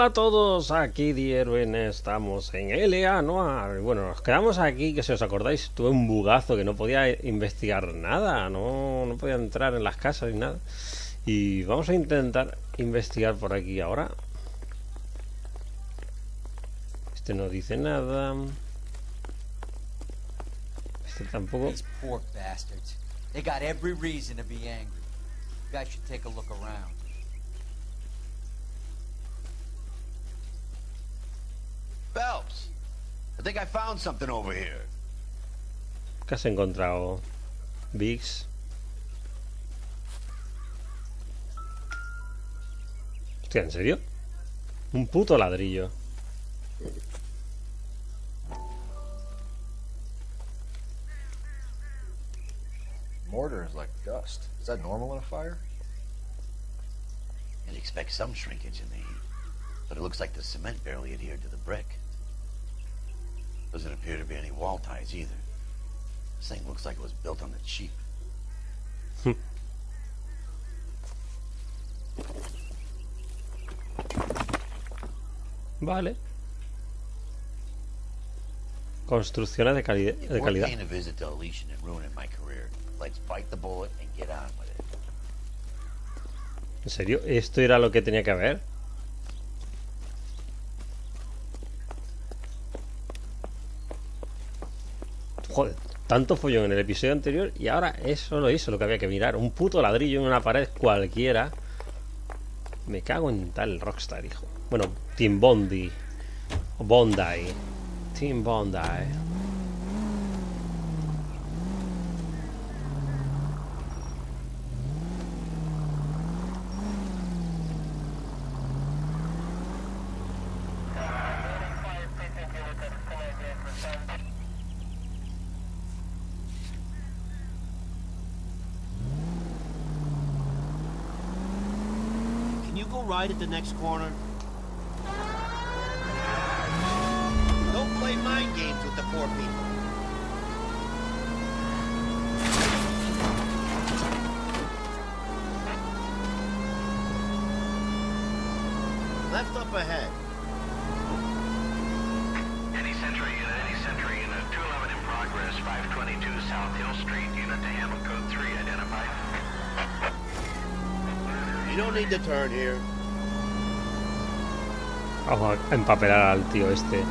Hola a todos, aquí Eruen, estamos en Noire. Bueno, nos quedamos aquí, que si os acordáis, tuve un bugazo que no podía investigar nada, no podía entrar en las casas ni nada. Y vamos a intentar investigar por aquí ahora. Este no dice nada. Este tampoco. These poor bastards. They got every reason to be angry. You guys should take a look around. Phelps, I think I found something over here. ¿Qué has encontrado, Biggs? Hostia, ¿en serio? Un puto ladrillo. Mortar is like dust. Is that normal in a fire? You'd expect some shrinkage in the heat, but it looks like the cement barely adhered to the brick. Doesn't appear to be any wall ties either. This thing looks like it was built on the cheap. Vale. Construcciones de calidad. We're paying a visit to Elysian and ruining my career. Let's bite the bullet and get on with it. ¿En serio? ¿Esto era lo que tenía que haber? Joder, tanto follón en el episodio anterior y ahora eso lo hizo lo que había que mirar. Un puto ladrillo en una pared cualquiera. Me cago en tal Rockstar, hijo. Bueno, Team Bondi. O Bondi. Team Bondi. Right at the next corner. Don't play mind games with the poor people. Left up ahead. Any Sentry unit 211 in progress, 522 South Hill Street, unit to handle code 3 identified. You don't need to turn here. Vamos a empapelar al tío este.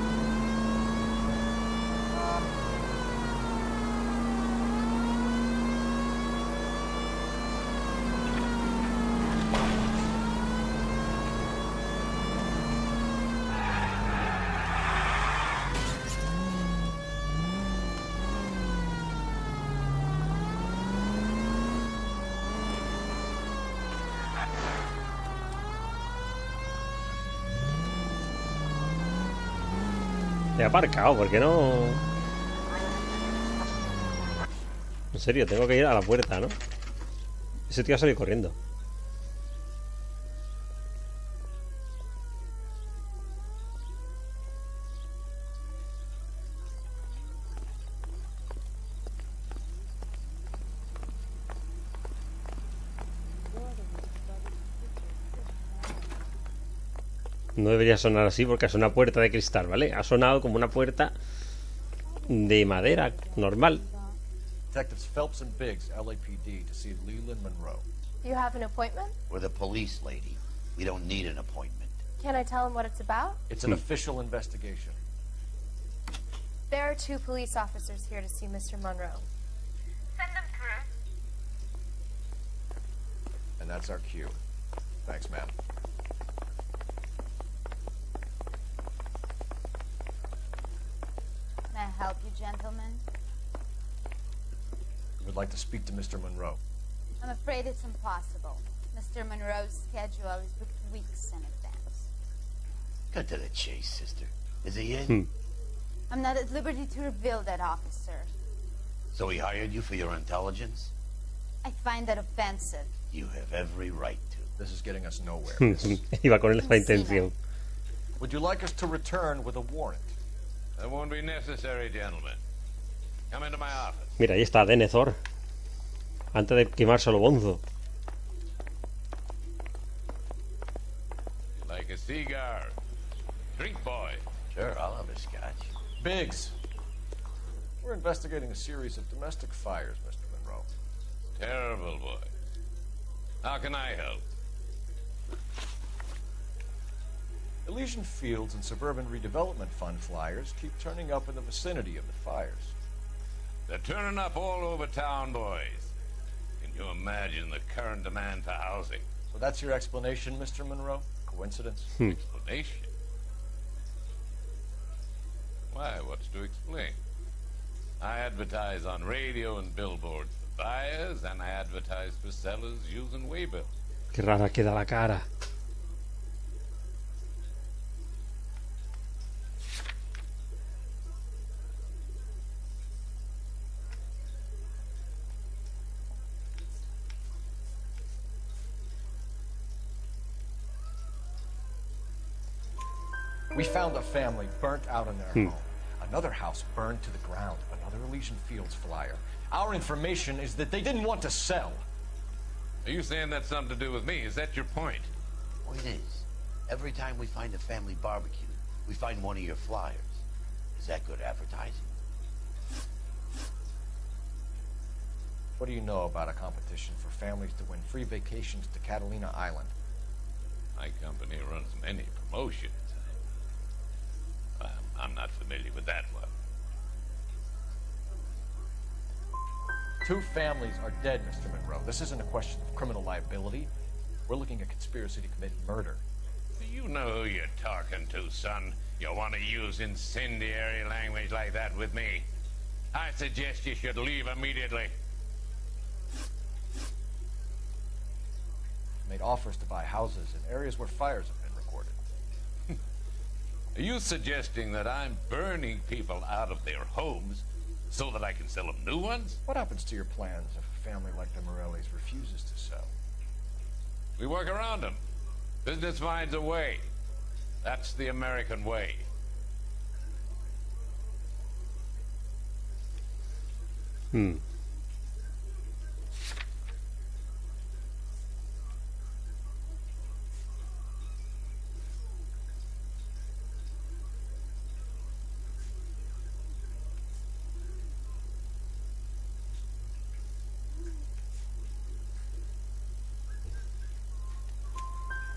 He aparcado, ¿por qué no? En serio, tengo que ir a la puerta, ¿no? Ese tío ha salido corriendo. No debería sonar así porque es una puerta de cristal, ¿vale? Ha sonado como una puerta de madera normal. Detectives Phelps and Biggs, LAPD, to see Leland Monroe. You have an appointment? We're the police, lady. We don't need an appointment. Can I tell him what it's about? It's an official investigation. There are 2 police officers here to see Mr. Monroe. Send them through. And that's our cue. Thanks, ma'am. May I help you, gentlemen? We would like to speak to Mr. Monroe. I'm afraid it's impossible. Mr. Monroe's schedule is booked weeks in advance. Cut to the chase, sister. Is he in? I'm not at liberty to reveal that, officer. So he hired you for your intelligence? I find that offensive. You have every right to. This is getting us nowhere. miss. Iba con esa intención. Would you like us to return with a warrant? That won't be necessary, gentlemen. Come into my office. Mira, ahí está Denethor. Antes de quemárselo bonzo. Like a cigar. Sure, I'll have a scotch. Biggs. We're investigating a series of domestic fires, Mr. Monroe. Terrible, boy. How can I help? Elysian Fields and Suburban Redevelopment Fund flyers keep turning up in the vicinity of the fires. They're turning up all over town, boys. Can you imagine the current demand for housing? So that's your explanation, Mr. Monroe? Coincidence? Explanation? Why, what's to explain? I advertise on radio and billboards for buyers, and I advertise for sellers using waybills. Qué rara queda la cara. We found a family burnt out in their home. Another house burned to the ground. Another Elysian Fields flyer. Our information is that they didn't want to sell. Are you saying that's something to do with me? Is that your point? Point is, every time we find a family barbecue, we find one of your flyers. Is that good advertising? What do you know about a competition for families to win free vacations to Catalina Island? My company runs many promotions. I'm not familiar with that one. 2 families are dead, Mr. Monroe. This isn't a question of criminal liability. We're looking at conspiracy to commit murder. Do you know who you're talking to, son? You want to use incendiary language like that with me? I suggest you should leave immediately. Made offers to buy houses in areas where fires have been recorded. Are you suggesting that I'm burning people out of their homes so that I can sell them new ones? What happens to your plans if a family like the Morellis refuses to sell? We work around them. Business finds a way. That's the American way.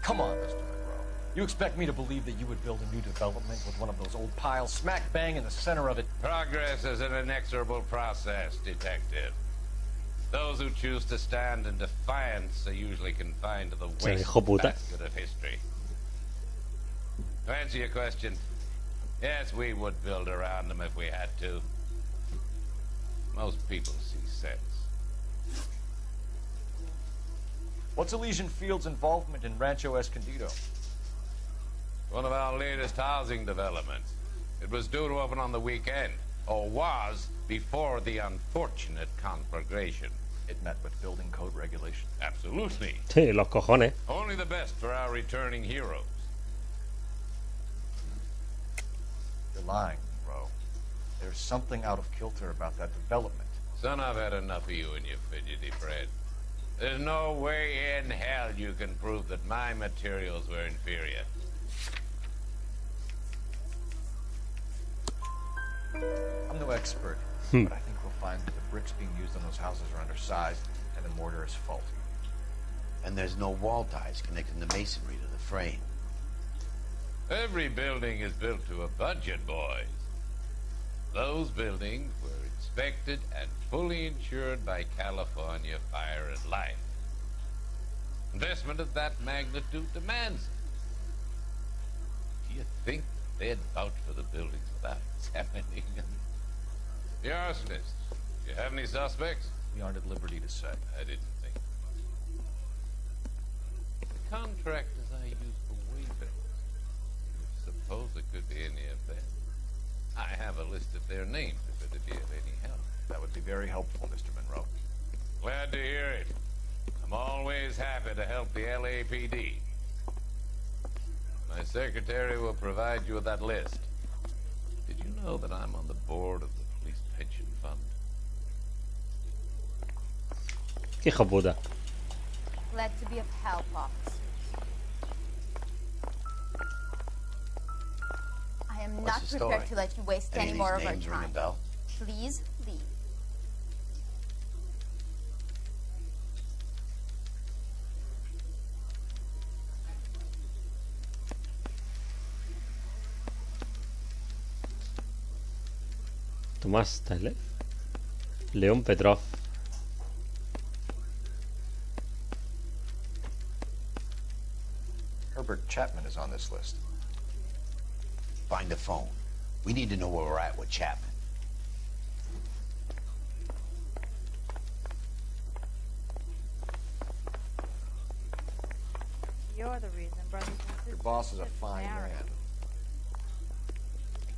Come on, Mr. Monroe. You expect me to believe that you would build a new development with one of those old piles smack bang in the center of it? Progress is an inexorable process, Detective. Those who choose to stand in defiance are usually confined to the hijo puta. wastebasket of history. To answer your question, yes, we would build around them if we had to. Most people see sense. What's Elysian Fields' involvement in Rancho Escondido? One of our latest housing developments. It was due to open on the weekend, or was before the unfortunate conflagration. It met with building code regulations. Absolutely. Sí, los cojones. Only the best for our returning heroes. You're lying, Monroe. There's something out of kilter about that development. Son, I've had enough of you and your fidgety friend. There's no way in hell you can prove that my materials were inferior. I'm no expert, but I think we'll find that the bricks being used on those houses are undersized and the mortar is faulty. And there's no wall ties connecting the masonry to the frame. Every building is built to a budget, boys. Those buildings were inspected and fully insured by California Fire and Life. Investment of that magnitude demands it. Do you think they'd vouch for the buildings without examining them? The arsonists. Do you have any suspects? We aren't at liberty to say. I didn't think. The contractors I use for waybills. Suppose it could be any of them. I have a list of their names if it'd be of any help. That would be very helpful, Mr. Monroe. Glad to hear it. I'm always happy to help the LAPD. My secretary will provide you with that list. Did you know that I'm on the board of the police pension fund? Qué hijo puta. Glad to be of help, officer. I am I'm What's not the prepared story? to let you waste Any any of more these of our names ring a time. bell? Please leave. Tomás Tyler. León Petrov. Herbert Chapman is on this list. Find a phone. We need to know where we're at with Chapman. You're the reason, brothers and sisters. Your boss is a fine man.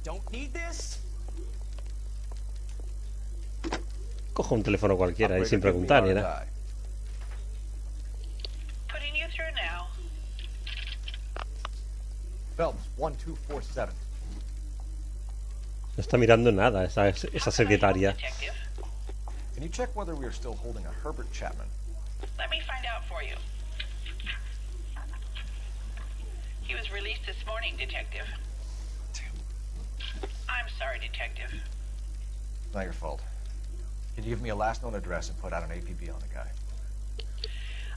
Don't need this? Cojo un teléfono cualquiera y Operator, sin give me preguntar ni our nada. die. Putting you through now. Phelps, 1247. No está mirando nada esa secretaria. Detective, Can you check whether we are still holding a Herbert Chapman? let me find out for you. He was released this morning, Detective. I'm sorry, Detective. Not your fault. Can you give me a last known address and put out an APB on the guy?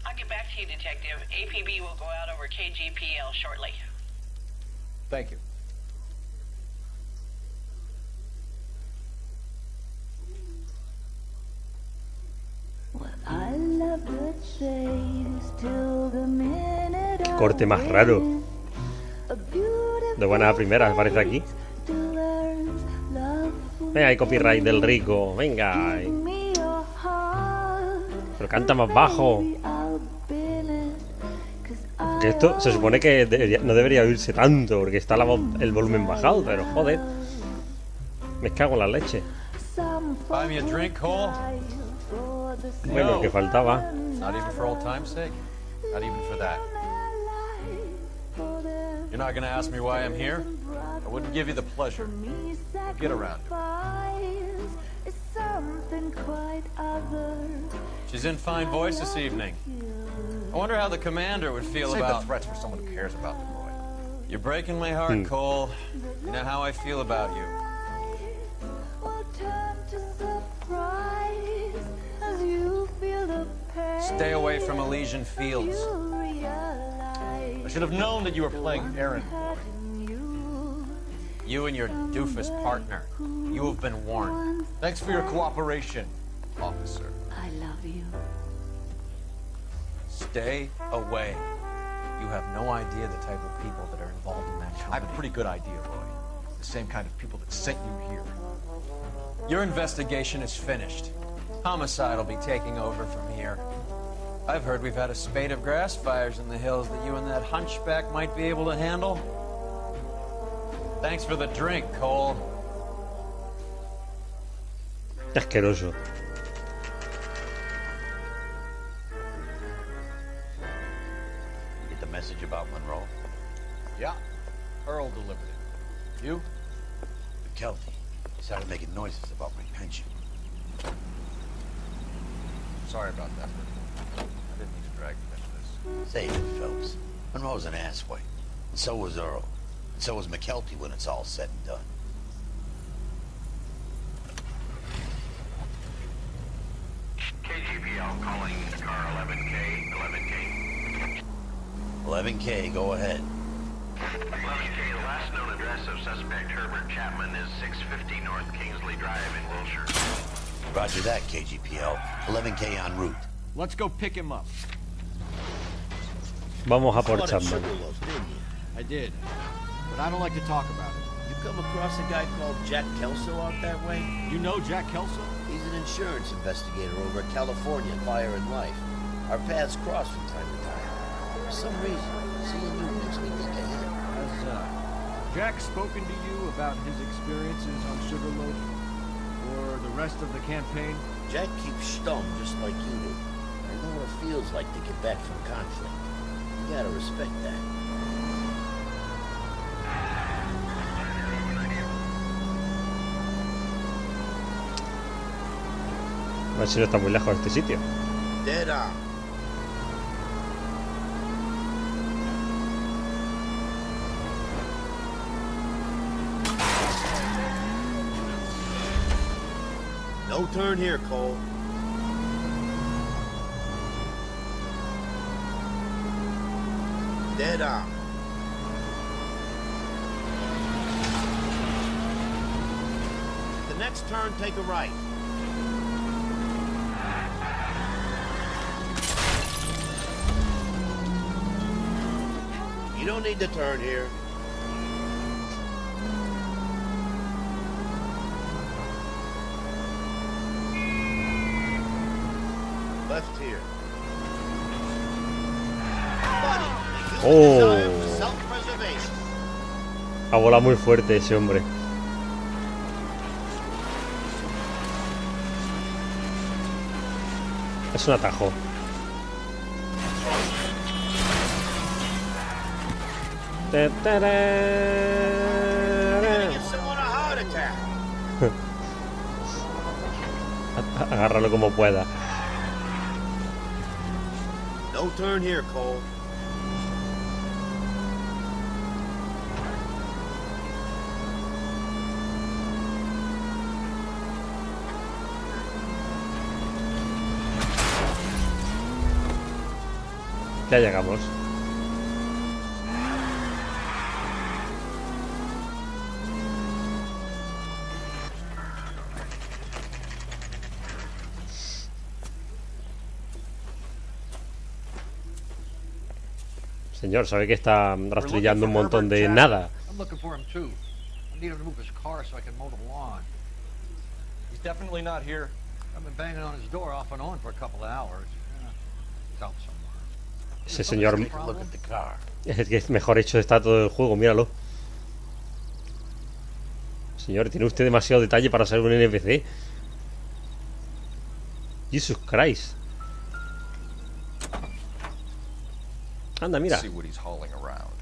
I'll get back to you, Detective. APB will go out over KGPL shortly. Thank you. Corte más raro. De buenas a primeras, parece aquí. Venga, hay copyright del rico. Venga. Pero canta más bajo. Que esto se supone que no debería oírse tanto, porque está el volumen bajado, pero joder. Me cago en la leche. Buy me a drink, Cole? Bueno, No. que faltaba. Not even for old time's sake? Not even for that? You're not gonna ask me why I'm here? I wouldn't give you the pleasure. Get around it. She's in fine voice this evening. I wonder how the commander would feel Save the about... threats for someone who cares about them, Roy. You're breaking my heart, Cole. You know how I feel about you. Stay away from Elysian Fields. I should have known that you were playing Eruen. You and your doofus partner. You have been warned. Thanks for your cooperation, officer. I love you. Stay away. You have no idea the type of people that are involved in that company. I have a pretty good idea, Roy. The same kind of people that sent you here. Your investigation is finished. Homicide will be taking over from here. I've heard we've had a spate of grass fires in the hills that you and that hunchback might be able to handle. Thanks for the drink, Cole. Qué asqueroso. You get the message about Monroe? Yeah. Earl delivered it. You? McKelty. He started making noises about my pension. Sorry about that. I didn't mean to drag you into this. Save it, Phelps. Monroe's an asswipe. And so was Earl. And so was McKelty when it's all said and done. KGPL calling car 11K, 11K. 11K, go ahead. 11K, the last known address of suspect Herbert Chapman is 650 North Kingsley Drive in Wilshire. Roger that, KGPL. 11K en route. Let's go pick him up. Vamos a por Chapman. I did. But I don't like to talk about it. You come across a guy called Jack Kelso out that way? You know Jack Kelso? He's an insurance investigator over at California Fire and Life. Our paths cross from time to time. For some reason, seeing you makes me think of him. Has Jack spoken to you about his experiences on Sugarloaf? Or the rest of the campaign? Jack keeps stum just like you do. I know what it feels like to get back from conflict. You gotta respect that. A ver si no está muy lejos de este sitio. Dead on. No turn here, Cole. Dead on. At the next turn, take a right. You don't need to turn here. Left here. Oh. Ha volado muy fuerte ese hombre. Es un atajo. Agárralo como pueda. No turn here, Cole. Ya llegamos. Señor, sabe que está rastrillando un montón de nada. I'm looking for him too. I need him to move his car so I can mow the lawn. He's definitely not here. I've been banging on his door off and on for a couple of hours. He's out somewhere. Ese señor Look at the car. es que es mejor hecho está todo el juego, míralo. Señor, tiene usted demasiado detalle para ser un NPC. Jesus Christ. Anda, mira. See what he's hauling around.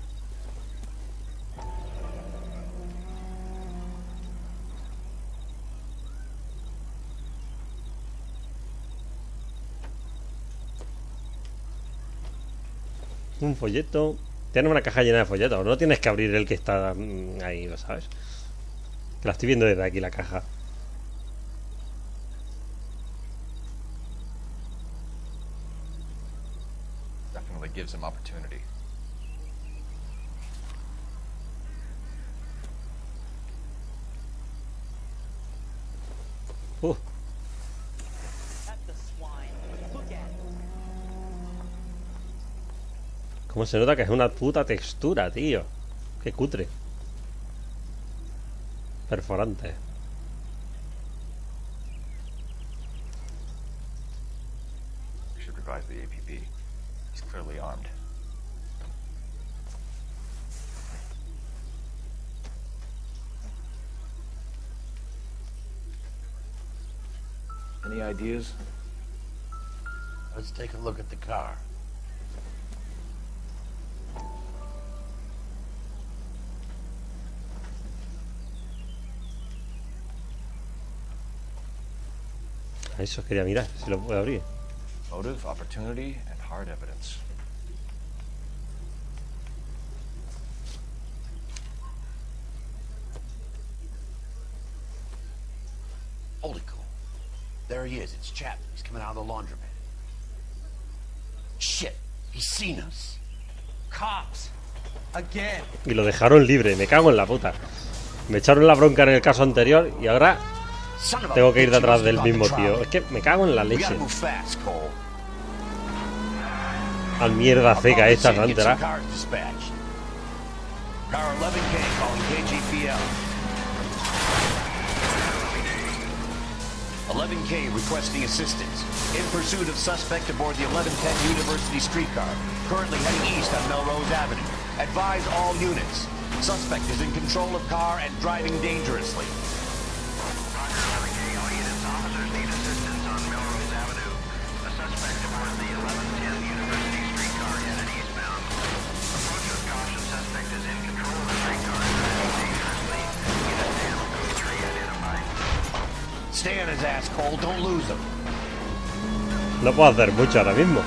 Un folleto. Tiene una caja llena de folletos. No tienes que abrir el que está ahí, ¿lo sabes? Que la estoy viendo desde aquí, la caja. Definitely gives him opportunity. Cómo se nota que es una puta textura, tío. Qué cutre. Perforante. We should revise the APB. He's clearly armed. Any ideas? Let's take a look at the car. Eso quería mirar, si lo puedo abrir. Motive, opportunity, and hard evidence. Holy cool. There he is. It's Chapman. He's coming out of the laundromat. Shit. He's seen us. Cops. Again. Y lo dejaron libre, me cago en la puta. Me echaron la bronca en el caso anterior y ahora tengo que ir detrás del mismo tío. Es que me cago en la leche. Al mierda seca esta, Santera. Car 11K calling KGPL. 11K requesting assistance. In pursuit of suspect aboard the 1110 University streetcar. Currently heading east on Melrose Avenue. Advise all units. Suspect is in control of car and driving dangerously. Roger, 11K, all units. Officers need assistance on Melrose Avenue. A suspect aboard the 1110 University streetcar headed eastbound. Approach with caution. Suspect is in control of the streetcar and driving dangerously. Unit Hamel Code 3 identified. Stay on his ass, Cole. Don't lose him. No puedo hacer mucho ahora mismo.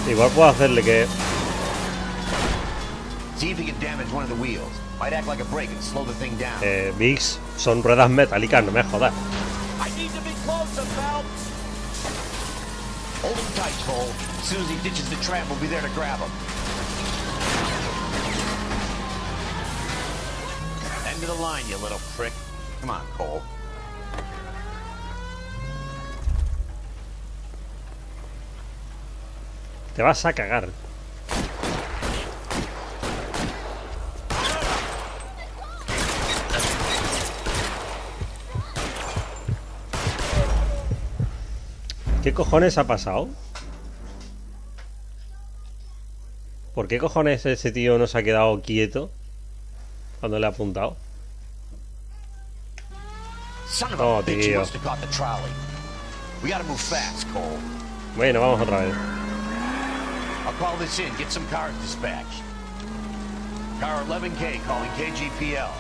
Igual puedo hacerle que See if you can damage one of the wheels. Might act like a brake and slow the thing down. Vix, son ruedas metálicas, no me jodas. I need to be closer, Phelps. Hold him tight, Cole. As soon as he ditches the tram, we'll be there to grab him. End of the line, you little prick. Come on, Cole. Te vas a cagar. ¿Qué cojones ha pasado? ¿Por qué cojones ese tío no se ha quedado quieto cuando le ha apuntado? Oh, tío. Bueno, vamos otra vez. I'll call this in, get some cars dispatched. Car 11K calling KGPL.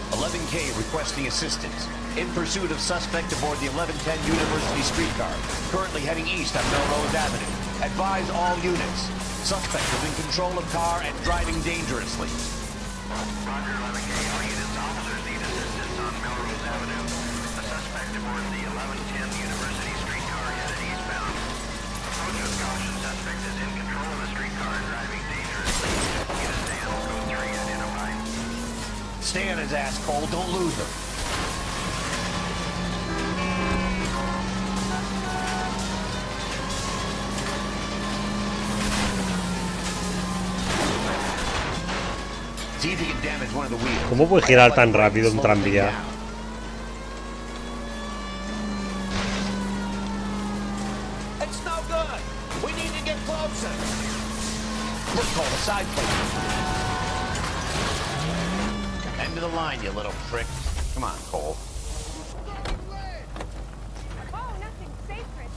11K requesting assistance. In pursuit of suspect aboard the 1110 University streetcar. Currently heading east on Melrose Avenue. Advise all units. Suspect is in control of car and driving dangerously. Roger, 11K. All units, officers need assistance on Melrose Avenue. A suspect aboard the 1110 University streetcar headed eastbound. Approach with caution. Suspect is in control of the streetcar and driving dangerously. Unit stand, code 3 identified. Stay on his ass, Cole. Don't lose him. See if you can damage one of the wheels. ¿Cómo puede girar tan rápido un tranvía? It's no good. We need to get closer. Look, Cole, the side plate. End of the line, you little prick. Come on, Cole. Oh, nothing sacred.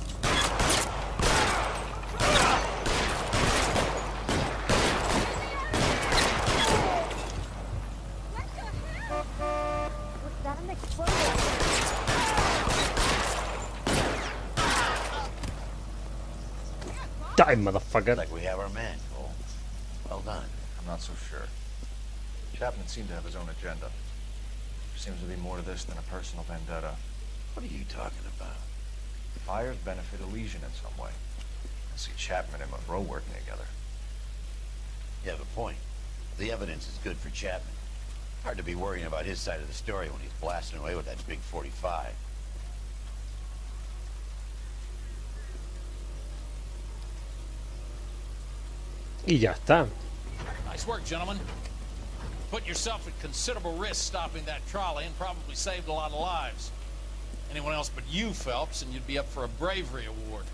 Was that an explosion? Die, motherfucker. Like we have our man, Cole. Well done. I'm not so sure. Chapman seemed to have his own agenda. There seems to be more to this than a personal vendetta. What are you talking about? Fires benefit Elysian in some way. I see Chapman and Monroe working together. You have a point. The evidence is good for Chapman. Hard to be worrying about his side of the story when he's blasting away with that big 45. Y ya está. Nice work, gentlemen. Put yourself at considerable risk stopping that trolley and probably saved a lot of lives. Anyone else but you, Phelps, and you'd be up for a bravery award.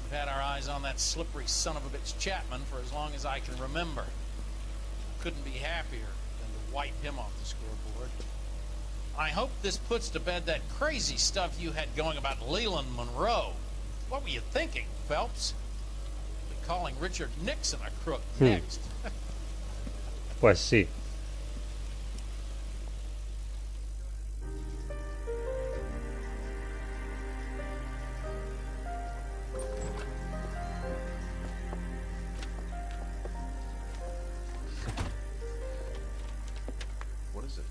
We've had our eyes on that slippery son of a bitch Chapman for as long as I can remember. Couldn't be happier than to wipe him off the scoreboard. I hope this puts to bed that crazy stuff you had going about Leland Monroe. What were you thinking, Phelps? We'll be calling Richard Nixon a crook next. Pues sí. What is it?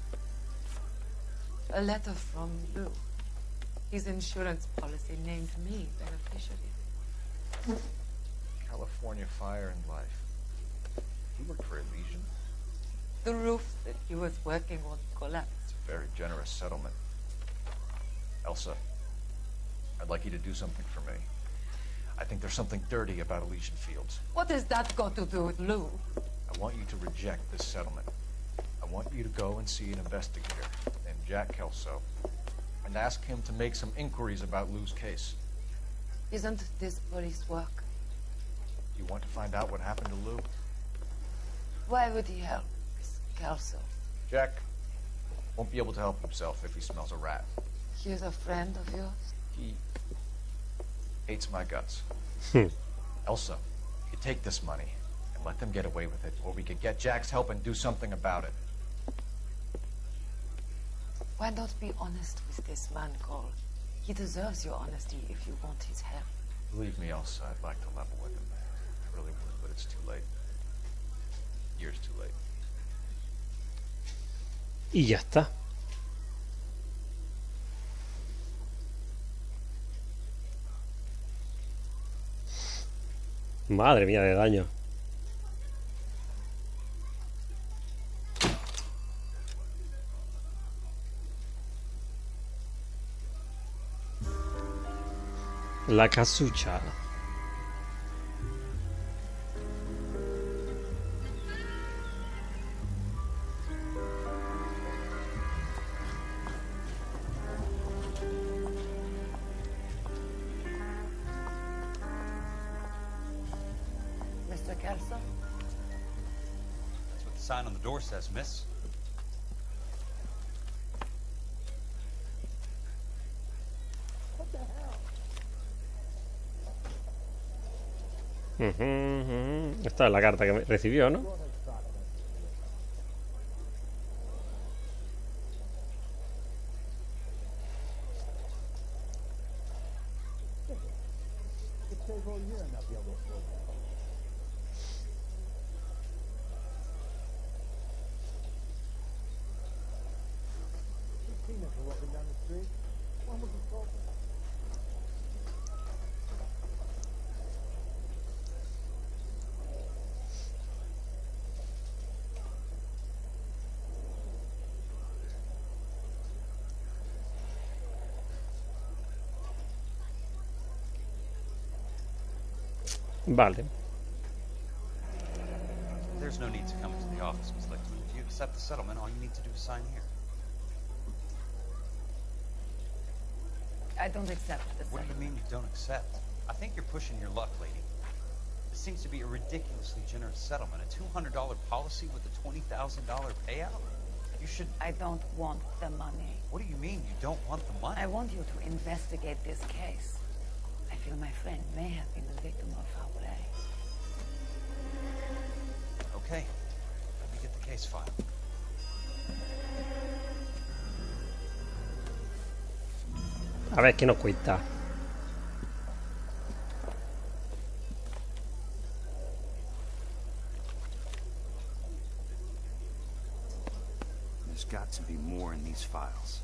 A letter from Lou. His insurance policy named me beneficiary. California Fire and Life. He worked for Elysian. The roof that he was working on collapsed. It's a very generous settlement. Elsa, I'd like you to do something for me. I think there's something dirty about Elysian Fields. What has that got to do with Lou? I want you to reject this settlement. I want you to go and see an investigator named Jack Kelso and ask him to make some inquiries about Lou's case. Isn't this police work? You want to find out what happened to Lou? Why would he help Miss Kelso? Jack won't be able to help himself if he smells a rat. He's a friend of yours? He hates my guts. Elsa, you take this money and let them get away with it, or we could get Jack's help and do something about it. Why not be honest with this man, Cole? He deserves your honesty if you want his help. Believe me, Elsa, I'd like to level with him. I really would, but it's too late. Years too late. Y ya está. Madre mía de daño. La casucha. Mr. Kelso? That's what the sign on the door says, miss. Esta es la carta que recibió, ¿no? Vale. There's no need to come into the office, Miss Lichtman. If you accept the settlement, all you need to do is sign here. I don't accept the What do you mean you don't accept? I think you're pushing your luck, lady. This seems to be a ridiculously generous settlement. A $200 policy with a $20,000 payout? You should... I don't want the money. What do you mean you don't want the money? I want you to investigate this case. I feel my friend may have been the victim of foul play. Okay. Let me get the case filed. A ver, ¿qué nos cuesta? There's got to be more in these files.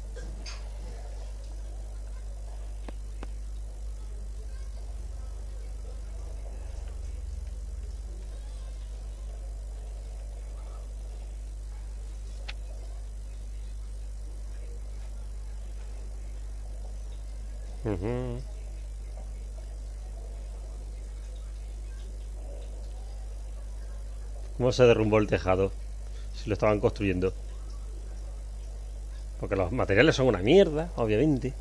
¿Cómo se derrumbó el tejado? Si lo estaban construyendo. Porque los materiales son una mierda, obviamente.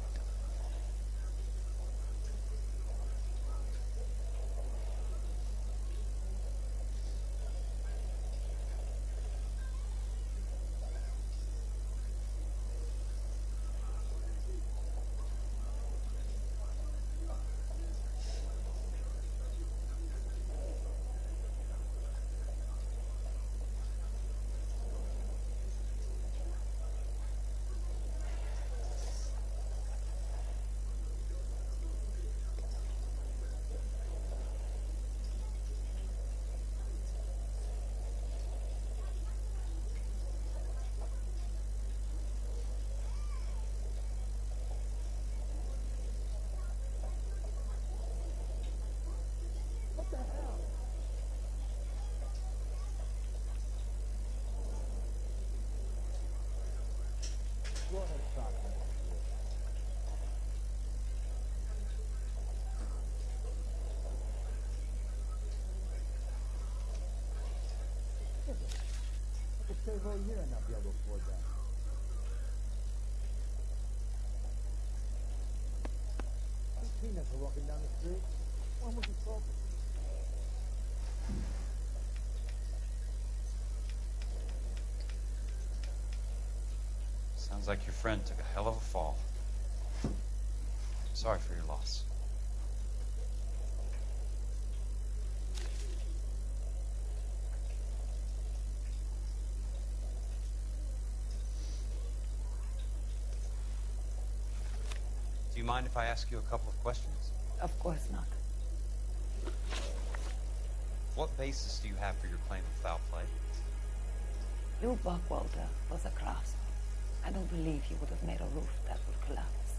Sounds like your friend took a hell of a fall. Sorry for your loss. Do you mind if I ask you a couple of questions? Of course not. What basis do you have for your claim of foul play? Lou Buckwalter was a craftsman. I don't believe he would have made a roof that would collapse.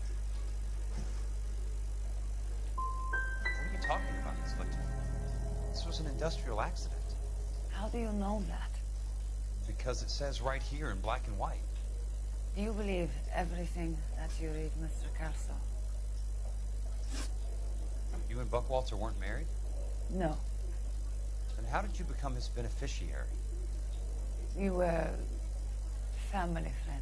What are you talking about, Miss Lichtman? This was an industrial accident. How do you know that? Because it says right here in black and white. Do you believe everything that you read, Mr. Kelso? You and Buckwalter weren't married? No. Then how did you become his beneficiary? We were family friends.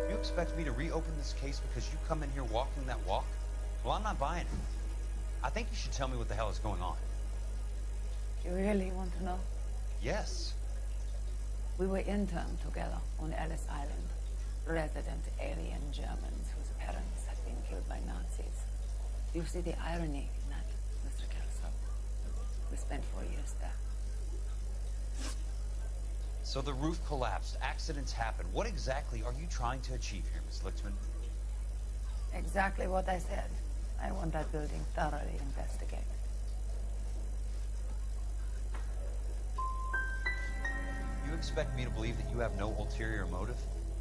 You expect me to reopen this case because you come in here walking that walk? Well, I'm not buying it. I think you should tell me what the hell is going on. You really want to know? Yes. We were interned together on Ellis Island. Resident alien Germans whose parents had been killed by Nazis. You see the irony in that, Mr. Kelso? We spent 4 years there. So the roof collapsed, accidents happen. What exactly are you trying to achieve here, Miss Lichtman? Exactly what I said. I want that building thoroughly investigated. You expect me to believe that you have no ulterior motive?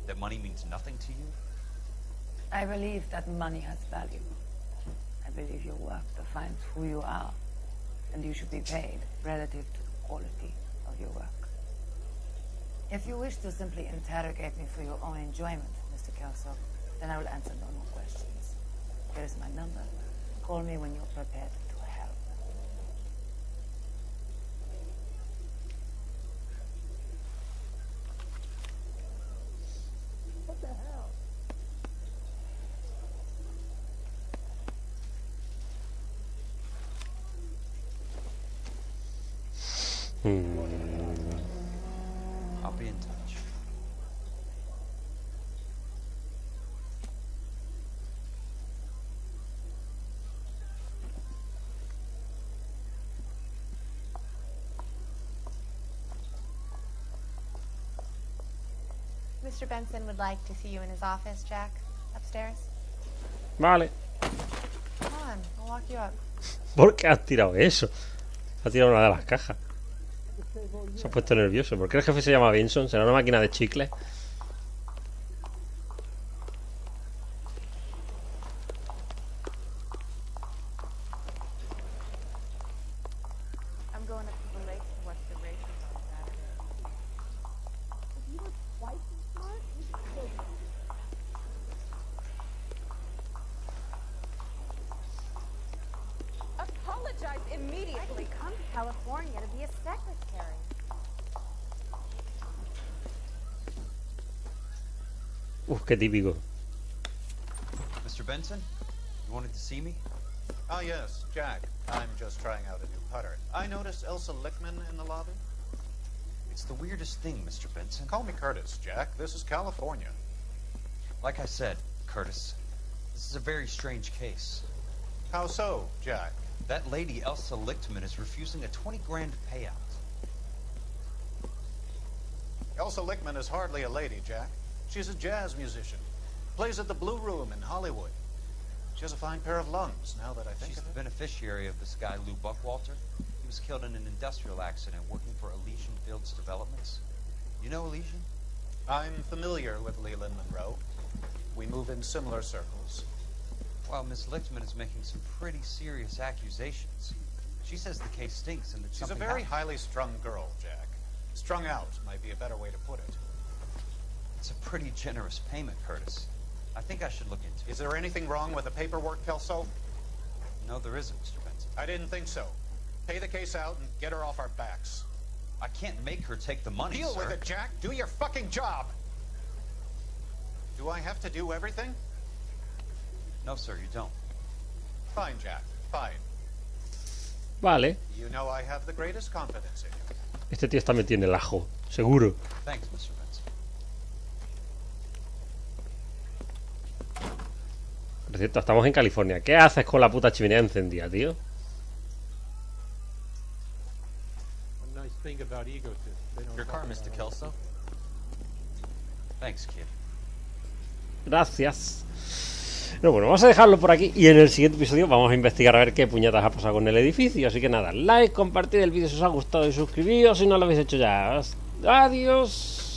That money means nothing to you? I believe that money has value. I believe your work defines who you are, and you should be paid relative to the quality of your work. If you wish to simply interrogate me for your own enjoyment, Mr. Kelso, then I will answer no more questions. Here is my number. Call me when you're prepared to help. What the hell? I'll be in touch. Mr. Benson would like to see you in his office, Jack. Upstairs. Vale. Come on, I'll walk you up. ¿Por qué has tirado eso? Ha tirado una de las cajas. Se ha puesto nervioso. ¿Por qué el jefe se llama Benson? ¿Será una máquina de chicles? I'm going up to the lake to watch the races on Saturday. If you were twice as smart, you could still do it. Apologize immediately. I come to California to be a secretary. Qué típico. Mr. Benson, you wanted to see me? Oh, yes, Jack. I'm just trying out a new putter. I noticed Elsa Lichtman in the lobby. It's the weirdest thing, Mr. Benson. Call me Curtis, Jack. This is California. Like I said, Curtis, this is a very strange case. How so, Jack? That lady, Elsa Lichtman, is refusing a 20 grand payout. Elsa Lichtman is hardly a lady, Jack. She's a jazz musician. Plays at the Blue Room in Hollywood. She has a fine pair of lungs, now that I think She's of the it. beneficiary of this guy, Lou Buckwalter. He was killed in an industrial accident working for Elysian Fields Developments. You know Elysian? I'm familiar with Leland Monroe. We move in similar circles. Well, Miss Lichtman is making some pretty serious accusations. She says the case stinks and that She's a something very happened. highly strung girl, Jack. Strung out might be a better way to put it. It's a pretty generous payment, Curtis. I think I should look into it. Is there anything wrong with the paperwork, Kelso? No, there isn't, Mr. Benson. I didn't think so. Pay the case out and get her off our backs. I can't make her take the money, Deal sir. with it, Jack. Do your fucking job. Do I have to do everything? No, sir, you don't. Fine, Jack. Fine. Vale. You know I have the greatest confidence in you. Este tío está metido en el ajo. Seguro. Thanks, Mr. Benson. Por cierto, estamos en California. ¿Qué haces con la puta chimenea encendida, tío? One nice thing about egotism. They don't Your talk car, about Mr. it. Kelso. Thanks, kid. Gracias. No, bueno, vamos a dejarlo por aquí y en el siguiente episodio vamos a investigar a ver qué puñetas ha pasado con el edificio. Así que nada, like, compartid el vídeo si os ha gustado y suscribíos si no lo habéis hecho ya. Adiós.